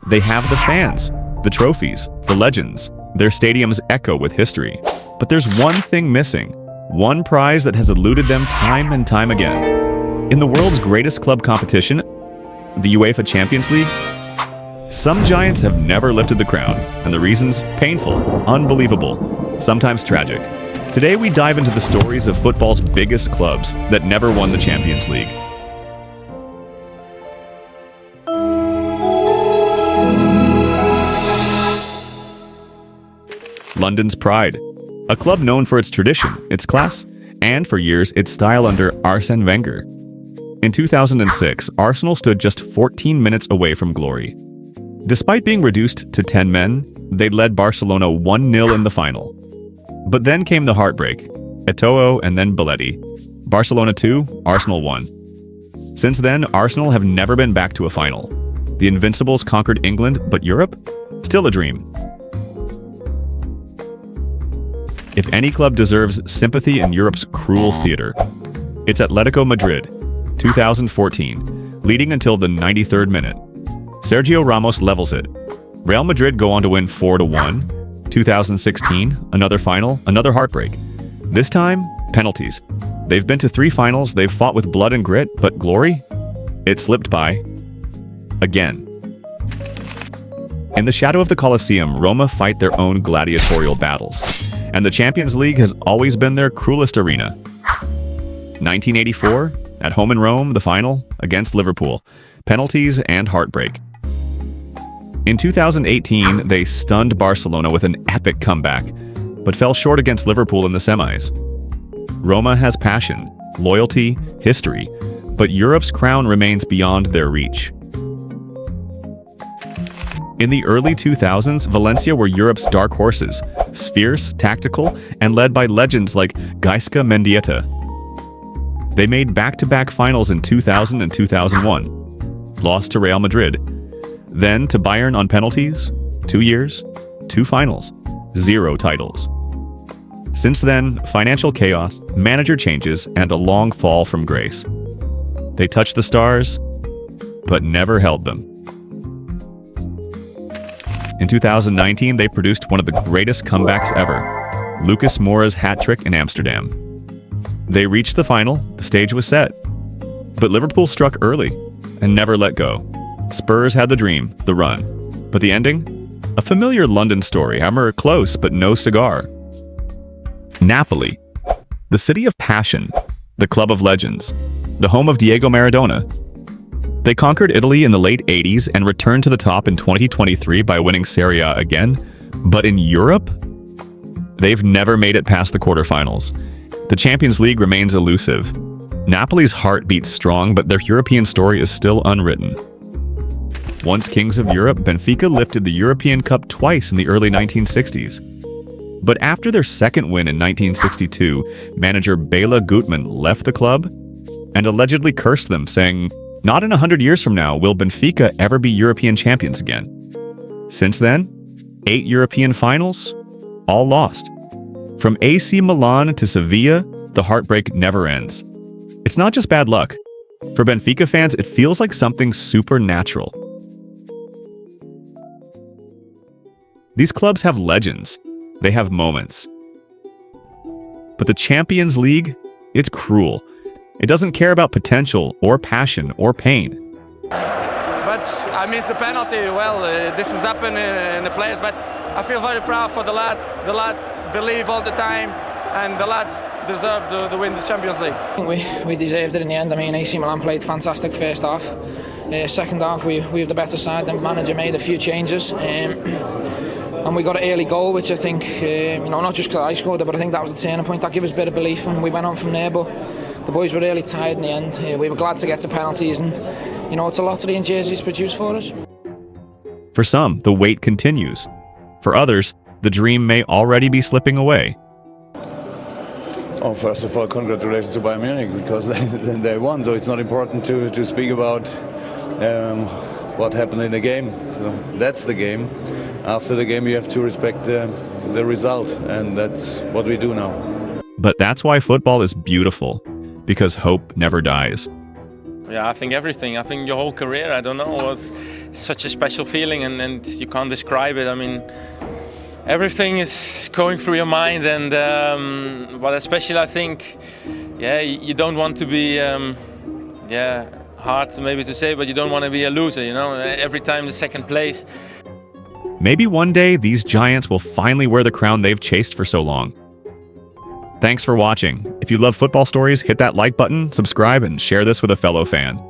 They have the fans, the trophies, the legends. Their stadiums echo with history. But there's one thing missing, one prize that has eluded them time and time again. In the world's greatest club competition, the UEFA Champions League, some giants have never lifted the crown, and the reasons painful, unbelievable, sometimes tragic. Today we dive into the stories of football's biggest clubs that never won the Champions League. London's pride, a club known for its tradition, its class, and for years its style under Arsène Wenger. In 2006, Arsenal stood just 14 minutes away from glory. Despite being reduced to 10 men, they led Barcelona 1-0 in the final. But then came the heartbreak. Eto'o and then Belletti. Barcelona 2, Arsenal 1. Since then, Arsenal have never been back to a final. The Invincibles conquered England, but Europe? Still a dream. If any club deserves sympathy in Europe's cruel theater, it's Atletico Madrid, 2014, leading until the 93rd minute. Sergio Ramos levels it. Real Madrid go on to win 4-1. 2016, another final, another heartbreak. This time, penalties. They've been to 3 finals, they've fought with blood and grit, but glory? It slipped by. Again. In the shadow of the Colosseum, Roma fight their own gladiatorial battles. And the Champions League has always been their cruelest arena. 1984, at home in Rome, the final, against Liverpool. Penalties and heartbreak. In 2018, they stunned Barcelona with an epic comeback, but fell short against Liverpool in the semis. Roma has passion, loyalty, history, but Europe's crown remains beyond their reach. In the early 2000s, Valencia were Europe's dark horses, fierce, tactical, and led by legends like Gaisca Mendieta. They made back-to-back finals in 2000 and 2001, lost to Real Madrid, then to Bayern on penalties, 2 years, 2 finals, 0 titles. Since then, financial chaos, manager changes, and a long fall from grace. They touched the stars, but never held them. In 2019, they produced one of the greatest comebacks ever, Lucas Moura's hat-trick in Amsterdam. They reached the final, the stage was set. But Liverpool struck early and never let go. Spurs had the dream, the run. But the ending? A familiar London story, hammer close but no cigar. Napoli, the city of passion, the club of legends, the home of Diego Maradona. They conquered Italy in the late 80s and returned to the top in 2023 by winning Serie A again. But in Europe? They've never made it past the quarterfinals. The Champions League remains elusive. Napoli's heart beats strong, but their European story is still unwritten. Once kings of Europe, Benfica lifted the European Cup twice in the early 1960s. But after their second win in 1962, manager Bela Gutmann left the club and allegedly cursed them, saying, "Not in 100 years from now will Benfica ever be European champions again." Since then, 8 European finals, all lost. From AC Milan to Sevilla, the heartbreak never ends. It's not just bad luck. For Benfica fans, it feels like something supernatural. These clubs have legends. They have moments. But the Champions League, it's cruel. It doesn't care about potential or passion or pain. But I missed the penalty. Well, this has happened in the players, but I feel very proud for the lads. The lads believe all the time, and the lads deserve to win the Champions League. I think we deserved it in the end. I mean, AC Milan played fantastic first half. Second half, we were the better side. The manager made a few changes. And we got an early goal, which I think, not just because I scored it, but I think that was the turning point. That gave us a bit of belief, and we went on from there. But the boys were really tired in the end. We were glad to get to penalties, and it's a lottery and jerseys produced for us. For some, the wait continues. For others, the dream may already be slipping away. Oh, first of all, congratulations to Bayern Munich, because they won. So it's not important to speak about what happened in the game. So that's the game. After the game, you have to respect the result, and that's what we do now. But that's why football is beautiful, because hope never dies. Yeah, I think everything. I think your whole career, I don't know, was such a special feeling, and you can't describe it. I mean, everything is going through your mind, and but especially I think, yeah, you don't want to be, yeah, hard maybe to say, but you don't want to be a loser, you know, every time the second place. Maybe one day these giants will finally wear the crown they've chased for so long. Thanks for watching. If you love football stories, hit that like button, subscribe, and share this with a fellow fan.